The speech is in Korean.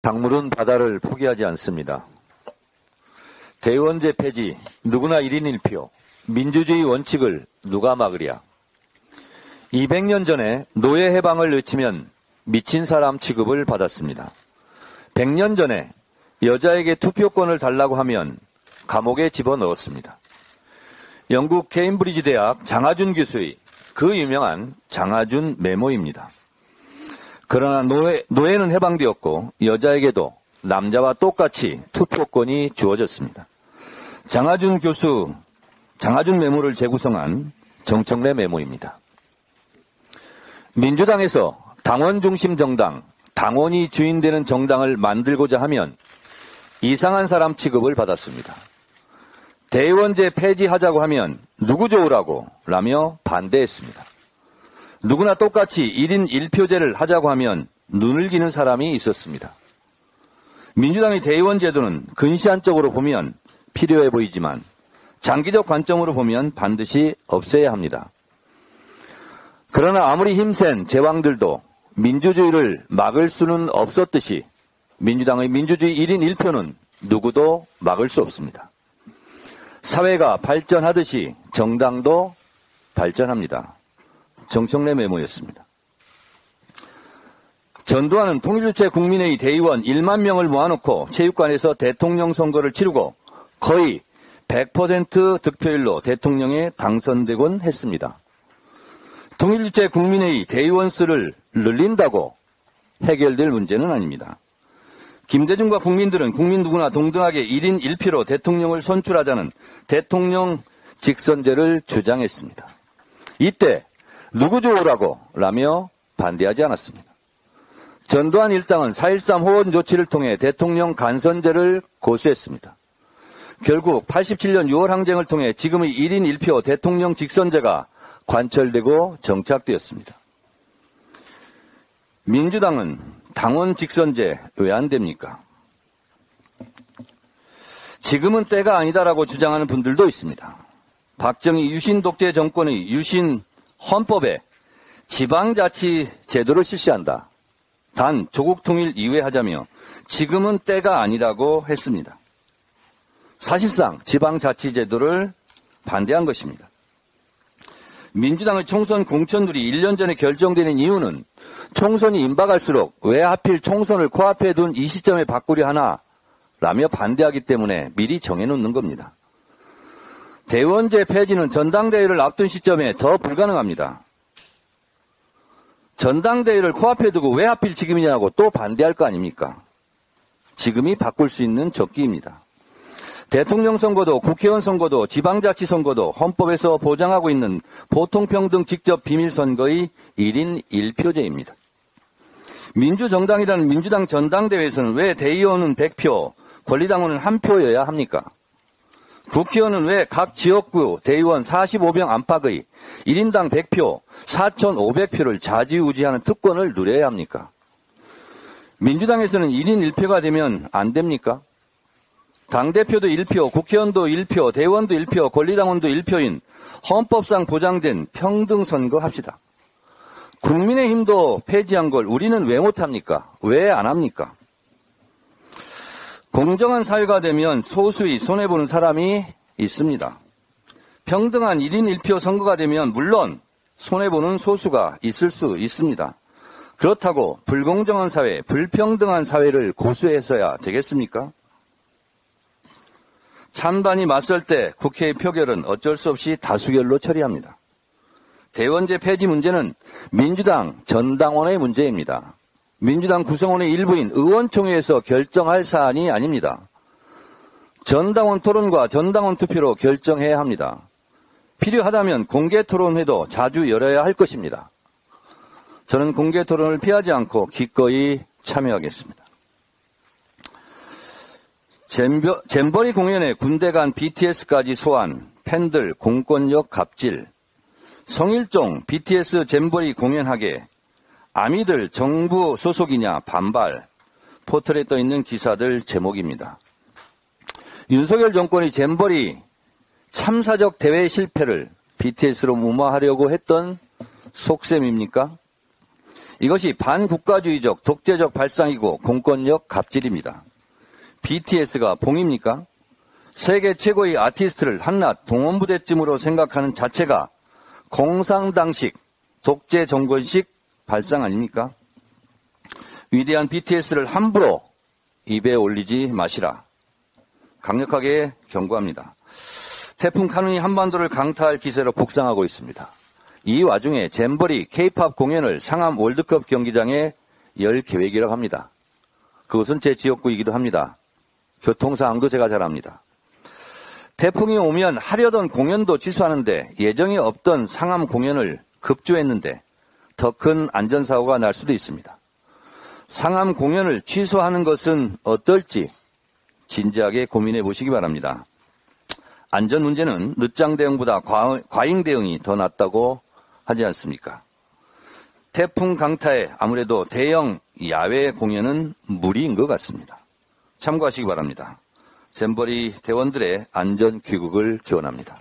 박물은 바다를 포기하지 않습니다. 대의원제 폐지, 누구나 1인 1표, 민주주의 원칙을 누가 막으랴. 200년 전에 노예 해방을 외치면 미친 사람 취급을 받았습니다. 100년 전에 여자에게 투표권을 달라고 하면 감옥에 집어넣었습니다. 영국 케임브리지 대학 장하준 교수의 그 유명한 장하준 메모입니다. 그러나 노예는 해방되었고 여자에게도 남자와 똑같이 투표권이 주어졌습니다. 장하준 교수 장하준 메모를 재구성한 정청래 메모입니다. 민주당에서 당원 중심 정당, 당원이 주인되는 정당을 만들고자 하면 이상한 사람 취급을 받았습니다. 대의원제 폐지하자고 하면 누구 좋으라고 라며 반대했습니다. 누구나 똑같이 1인 1표제를 하자고 하면 눈을 기는 사람이 있었습니다. 민주당의 대의원 제도는 근시안적으로 보면 필요해 보이지만 장기적 관점으로 보면 반드시 없애야 합니다. 그러나 아무리 힘센 제왕들도 민주주의를 막을 수는 없었듯이 민주당의 민주주의 1인 1표는 누구도 막을 수 없습니다. 사회가 발전하듯이 정당도 발전합니다. 정청래 메모였습니다. 전두환은 통일주체 국민회의 대의원 1만 명을 모아놓고 체육관에서 대통령 선거를 치르고 거의 100% 득표율로 대통령에 당선되곤 했습니다. 통일주체 국민회의 대의원 수를 늘린다고 해결될 문제는 아닙니다. 김대중과 국민들은 국민 누구나 동등하게 1인 1표로 대통령을 선출하자는 대통령 직선제를 주장했습니다. 이때 누구 좋으라고 라며 반대하지 않았습니다. 전두환 일당은 4.13 호원 조치를 통해 대통령 간선제를 고수했습니다. 결국 87년 6월 항쟁을 통해 지금의 1인 1표 대통령 직선제가 관철되고 정착되었습니다. 민주당은 당원 직선제 왜 안 됩니까? 지금은 때가 아니다라고 주장하는 분들도 있습니다. 박정희 유신 독재 정권의 유신 헌법에 지방자치 제도를 실시한다. 단 조국 통일 이후에 하자며 지금은 때가 아니라고 했습니다. 사실상 지방자치 제도를 반대한 것입니다. 민주당의 총선 공천률이 1년 전에 결정되는 이유는 총선이 임박할수록 왜 하필 총선을 코앞에 둔 이 시점에 바꾸려 하나 라며 반대하기 때문에 미리 정해놓는 겁니다. 대의원제 폐지는 전당대회를 앞둔 시점에 더 불가능합니다. 전당대회를 코앞에 두고 왜 하필 지금이냐고 또 반대할 거 아닙니까? 지금이 바꿀 수 있는 적기입니다. 대통령 선거도 국회의원 선거도 지방자치 선거도 헌법에서 보장하고 있는 보통평등 직접 비밀선거의 1인 1표제입니다. 민주정당이라는 민주당 전당대회에서는 왜 대의원은 100표, 권리당원은 1표여야 합니까? 국회의원은 왜 각 지역구 대의원 45명 안팎의 1인당 100표, 4,500표를 좌지우지하는 특권을 누려야 합니까? 민주당에서는 1인 1표가 되면 안 됩니까? 당대표도 1표, 국회의원도 1표, 대의원도 1표, 권리당원도 1표인 헌법상 보장된 평등선거 합시다. 국민의힘도 폐지한 걸 우리는 왜 못합니까? 왜 안 합니까? 공정한 사회가 되면 소수의 손해보는 사람이 있습니다. 평등한 1인 1표 선거가 되면 물론 손해보는 소수가 있을 수 있습니다. 그렇다고 불공정한 사회, 불평등한 사회를 고수해서야 되겠습니까? 찬반이 맞설 때 국회의 표결은 어쩔 수 없이 다수결로 처리합니다. 대의원제 폐지 문제는 민주당 전당원의 문제입니다. 민주당 구성원의 일부인 의원총회에서 결정할 사안이 아닙니다. 전당원 토론과 전당원 투표로 결정해야 합니다. 필요하다면 공개 토론회도 자주 열어야 할 것입니다. 저는 공개 토론을 피하지 않고 기꺼이 참여하겠습니다. 잼버리 공연에 군대 간 BTS까지 소환, 팬들 공권력 갑질, 성일종 BTS 잼버리 공연하게, 아미들 정부 소속이냐 반발, 포털에 떠있는 기사들 제목입니다. 윤석열 정권이 잼버리 참사적 대회 실패를 BTS로 무마하려고 했던 속셈입니까? 이것이 반국가주의적 독재적 발상이고 공권력 갑질입니다. BTS가 봉입니까? 세계 최고의 아티스트를 한낱 동원부대쯤으로 생각하는 자체가 공산당식 독재 정권식 발상 아닙니까? 위대한 BTS를 함부로 입에 올리지 마시라. 강력하게 경고합니다. 태풍 카눈이 한반도를 강타할 기세로 북상하고 있습니다. 이 와중에 잼버리 K-팝 공연을 상암 월드컵 경기장에 열 계획이라고 합니다. 그것은 제 지역구이기도 합니다. 교통사항도 제가 잘 압니다. 태풍이 오면 하려던 공연도 취소하는데 예정이 없던 상암 공연을 급조했는데 더 큰 안전사고가 날 수도 있습니다. 상암 공연을 취소하는 것은 어떨지 진지하게 고민해 보시기 바랍니다. 안전 문제는 늦장 대응보다 과잉 대응이 더 낫다고 하지 않습니까? 태풍 강타에 아무래도 대형 야외 공연은 무리인 것 같습니다. 참고하시기 바랍니다. 잼버리 대원들의 안전 귀국을 기원합니다.